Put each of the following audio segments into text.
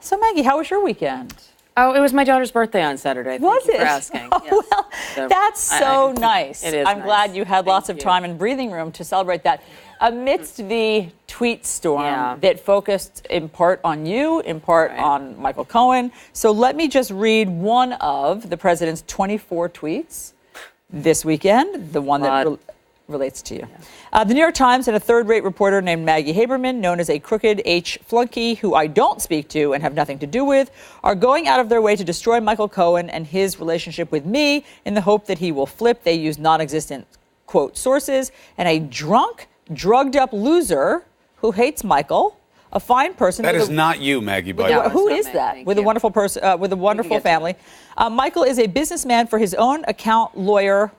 So, Maggie, how was your weekend? Oh, it was my daughter's birthday on Saturday. Was Thank it? you for asking. Oh, Yes. well, So that's so nice. It is I'm nice. glad you had lots Thank of you. time and breathing room to celebrate that. Amidst the tweet storm that focused in part on you, in part on Michael Cohen. So let me just read one of the president's 24 tweets this weekend, the one that relates to you. The New York Times had a third-rate reporter named Maggie Haberman, known as a crooked H flunky, who I don't speak to and have nothing to do with, are going out of their way to destroy Michael Cohen and his relationship with me in the hope that he will flip. They use non-existent, quote, sources, and a drunk, drugged-up loser who hates Michael, a fine person. That is not you, Maggie. By the way, who is that? With a wonderful person, with a wonderful family. Michael is a businessman for his own account, lawyer,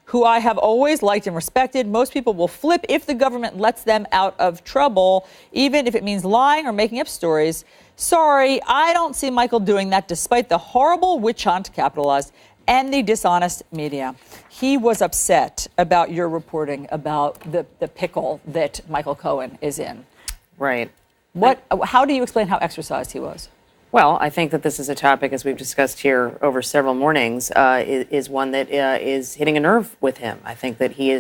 who I have always liked and respected. Most people will flip if the government lets them out of trouble, even if it means lying or making up stories. Sorry, I don't see Michael doing that, despite the horrible witch hunt, capitalized, and the dishonest media. He was upset about your reporting about the pickle that Michael Cohen is in. Right. How do you explain how exercised he was? Well, I think that this is a topic, as we've discussed here over several mornings, is one that is hitting a nerve with him. I think that he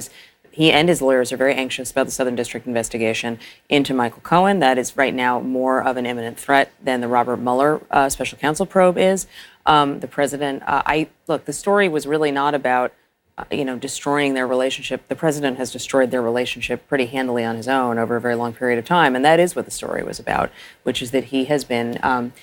and his lawyers are very anxious about the Southern District investigation into Michael Cohen. That is right now more of an imminent threat than the Robert Mueller special counsel probe is. The president, the story was really not about destroying their relationship. The president has destroyed their relationship pretty handily on his own over a very long period of time, and that is what the story was about, which is that he has been.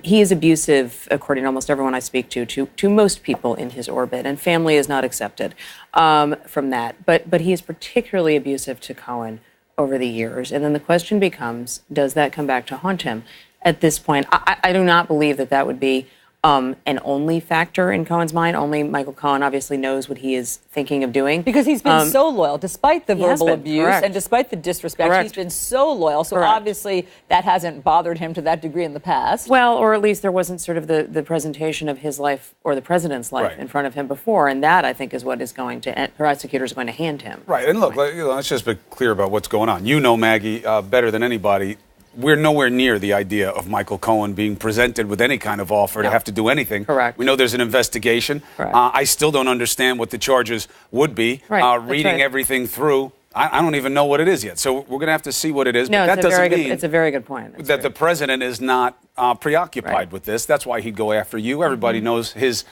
He is abusive, according to almost everyone I speak to most people in his orbit, and family is not accepted from that. But he is particularly abusive to Cohen over the years. And then the question becomes, does that come back to haunt him? At this point, I do not believe that would be an only factor in Cohen's mind. Only Michael Cohen obviously knows what he is thinking of doing. Because he's been so loyal, despite the verbal abuse and despite the disrespect. He's been so loyal. So obviously that hasn't bothered him to that degree in the past. Well, or at least there wasn't sort of the presentation of his life or the president's life in front of him before. And that, I think, is what is going to, prosecutors are going to hand him. Right. And look, let's just be clear about what's going on. You know, Maggie, better than anybody. We're nowhere near the idea of Michael Cohen being presented with any kind of offer to have to do anything. Correct. We know there's an investigation. I still don't understand what the charges would be. Reading everything through, I don't even know what it is yet. So we're going to have to see what it is. No, but that doesn't mean it's a very good point. that the president is not preoccupied with this. That's why he'd go after you. Everybody knows his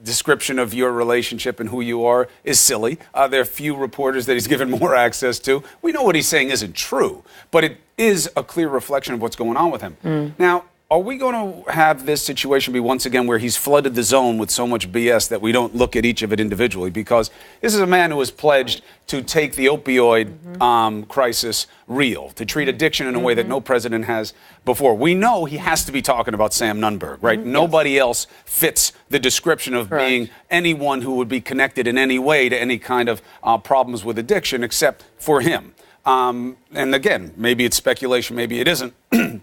description of your relationship and who you are is silly. There are few reporters that he's given more access to. We know what he's saying isn't true, but it is a clear reflection of what's going on with him. Now, are we going to have this situation be once again where he's flooded the zone with so much BS that we don't look at each of it individually? Because this is a man who has pledged to take the opioid crisis real, to treat addiction in a way that no president has before. We know he has to be talking about Sam Nunberg, right? Nobody else fits the description of being anyone who would be connected in any way to any kind of problems with addiction except for him. And again, maybe it's speculation, maybe it isn't,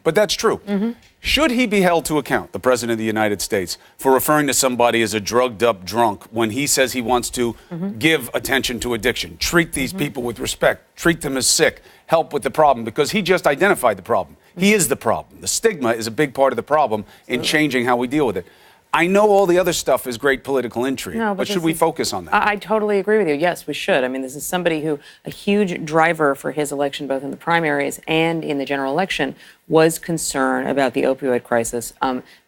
but that's true. Should he be held to account, the President of the United States, for referring to somebody as a drugged up drunk when he says he wants to give attention to addiction, treat these people with respect, treat them as sick, help with the problem, because he just identified the problem. He is the problem. The stigma is a big part of the problem in changing how we deal with it. I know all the other stuff is great political intrigue, but should we focus on that? I totally agree with you. Yes, we should. I mean, this is somebody who, a huge driver for his election, both in the primaries and in the general election, was concern about the opioid crisis,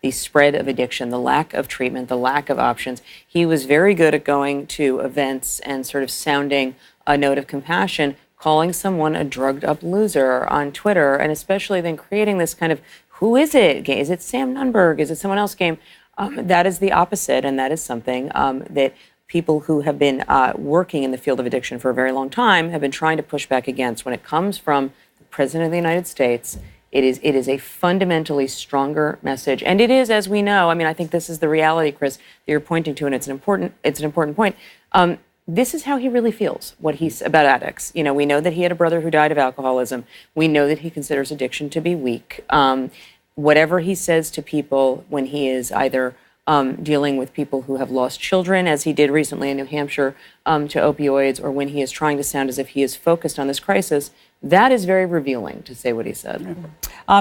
the spread of addiction, the lack of treatment, the lack of options. He was very good at going to events and sort of sounding a note of compassion, calling someone a drugged up loser on Twitter, and especially then creating this kind of, who is it? Is it Sam Nunberg? Is it someone else game? That is the opposite, and that is something that people who have been working in the field of addiction for a very long time have been trying to push back against. When it comes from the President of the United States, it is a fundamentally stronger message. And it is, as we know, I mean, I think this is the reality, Chris, that you're pointing to, and it's an important point. This is how he really feels, what he's about addicts. You know, we know that he had a brother who died of alcoholism. We know that he considers addiction to be weak. Whatever he says to people when he is either dealing with people who have lost children, as he did recently in New Hampshire, to opioids, or when he is trying to sound as if he is focused on this crisis, that is very revealing, to say what he said.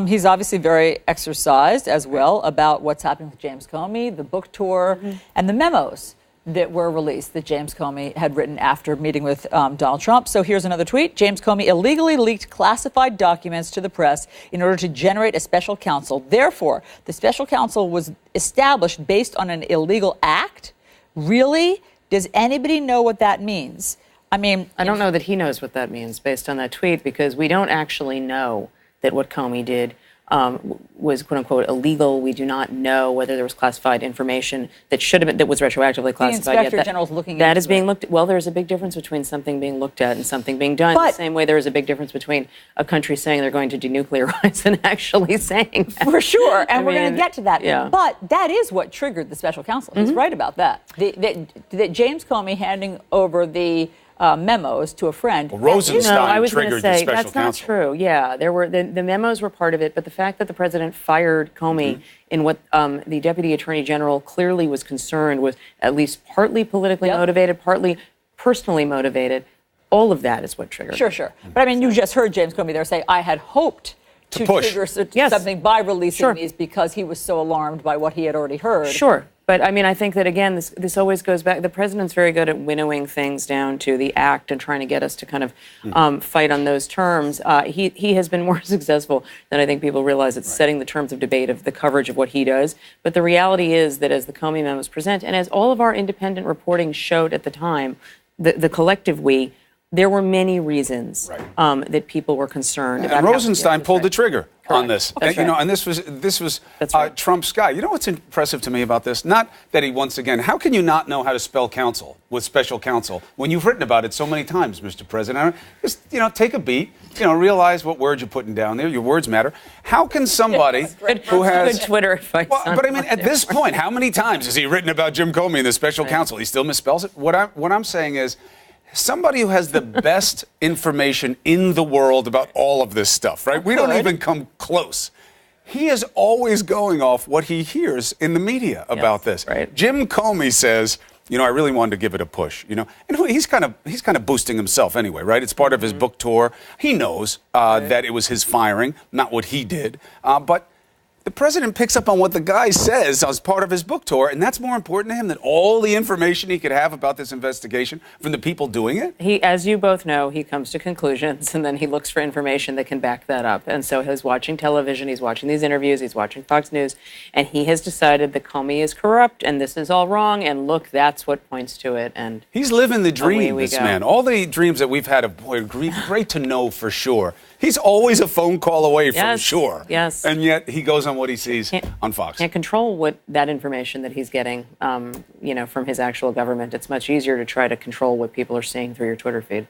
He's obviously very exercised as well about what's happening with James Comey, the book tour, and the memos that were released that James Comey had written after meeting with Donald Trump. So here's another tweet. James Comey illegally leaked classified documents to the press in order to generate a special counsel. Therefore, the special counsel was established based on an illegal act. Really? Does anybody know what that means? I mean, I don't know that he knows what that means based on that tweet, because we don't actually know that what Comey did was "quote unquote" illegal. We do not know whether there was classified information that should have been, that was retroactively classified. The Inspector General's looking that into is being it. looked at. Well, there's a big difference between something being looked at and something being done. But, the same way there is a big difference between a country saying they're going to denuclearize and actually saying that. For sure, and we're going to get to that. Yeah. But that is what triggered the special counsel. He's right about that. That James Comey handing over the memos to a friend. Well, Rosenstein No, I was going to triggered the say special that's counsel. not true. Yeah, there were the memos were part of it, but the fact that the president fired Comey in what the deputy attorney general clearly was concerned was at least partly politically motivated, partly personally motivated. All of that is what triggered. Sure. But I mean, you just heard James Comey there say, "I had hoped to push. trigger something by releasing these because he was so alarmed by what he had already heard." Sure. But I mean, I think that, again, this always goes back. The president's very good at winnowing things down to the act and trying to get us to kind of fight on those terms. He has been more successful than I think people realize at setting the terms of debate of the coverage of what he does. But the reality is that as the Comey memos present, and as all of our independent reporting showed at the time, the collective we, there were many reasons that people were concerned about. And Rosenstein pulled the trigger on this. That's And, right. and this was That's right. Trump's guy. You know what's impressive to me about this? Not that he, once again, how can you not know how to spell counsel with special counsel when you've written about it so many times, Mr. President? Just, take a beat, realize what words you're putting down there. Your words matter. How can somebody who has good Twitter advice? Well, but I mean, at this point, how many times has he written about Jim Comey and the special counsel? He still misspells it. What I'm saying is, somebody who has the best information in the world about all of this stuff, right? We don't even come close. He is always going off what he hears in the media about this. Right. Jim Comey says, I really wanted to give it a push, and he's kind of boosting himself anyway, right? It's part of his book tour. He knows that it was his firing, not what he did, but the president picks up on what the guy says as part of his book tour, and that's more important to him than all the information he could have about this investigation from the people doing it. He, as you both know, he comes to conclusions, and then he looks for information that can back that up. And so he's watching television, he's watching these interviews, he's watching Fox News, and he has decided that Comey is corrupt, and this is all wrong, and look, that's what points to it. And he's living the dream, away we this go. man. All the dreams that we've had are great to know for sure. He's always a phone call away from sure. Yes. And yet he goes on what he sees on Fox. Can't control that information that he's getting, from his actual government. It's much easier to try to control what people are seeing through your Twitter feed.